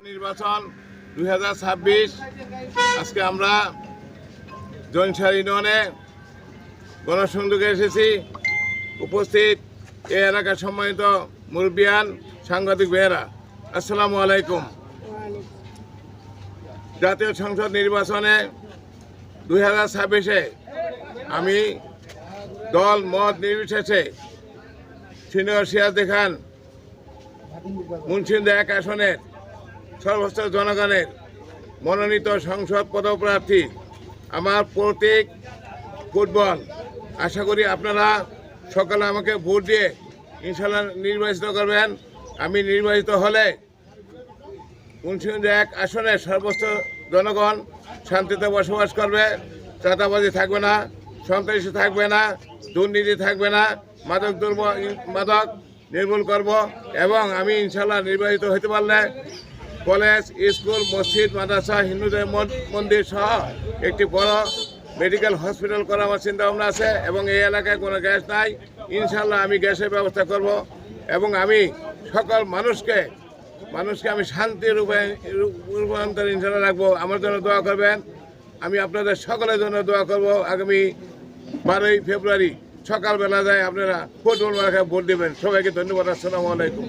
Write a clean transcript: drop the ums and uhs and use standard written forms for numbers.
নির্বাচন 2026 আজকে আমরা জৈনসার ইউনিয়নে গণসংযোগে এসেছি। উপস্থিত এই এলাকার সম্মানিত মুরব্বিয়ান, সাংবাদিক ভাইয়েরা, আসসালামু আলাইকুম। জাতীয় সংসদ নির্বাচনে 2026-এ আমি দল মত নির্বিশেষে সিনিয়র সিরাজদি খান মুন্সিগঞ্জ 1 আসনের সর্বোচ্চ জনগণের মনোনীত সংসদ পদপ্রার্থী। আমার প্রতীক ফুটবল। আশা করি আপনারা সকালে আমাকে ভোট দিয়ে ইনশাল্লাহ নির্বাচিত করবেন। আমি নির্বাচিত হলে মুন্সিগঞ্জ 1 আসনের সর্বোচ্চ জনগণ শান্তিতে বসবাস করবে, চাঁদাবাজি থাকবে না, সন্ত্রাসী থাকবে না, দুর্নীতি থাকবে না, মাদক নির্মূল করব। এবং আমি ইনশাল্লাহ নির্বাচিত হতে পারলে কলেজ, স্কুল, মসজিদ, মাদ্রাসা, হিন্দুদের মন্দির সহ একটি বড় মেডিকেল হসপিটাল করার আমার চিন্তাভাবনা আছে। এবং এই এলাকায় কোনো গ্যাস নাই, ইনশাল্লাহ আমি গ্যাসের ব্যবস্থা করব। এবং আমি সকল মানুষকে আমি শান্তির রূপান্তর ইনশাল্লাহ রাখবো। আমার জন্য দোয়া করবেন। আমি আপনাদের সকলের জন্য দোয়া করব। আগামী 12ই ফেব্রুয়ারি সকালবেলা যায় আপনারা ফুটবল মার্কায় ভোট দেবেন। সবাইকে ধন্যবাদ। আসসালামু আলাইকুম।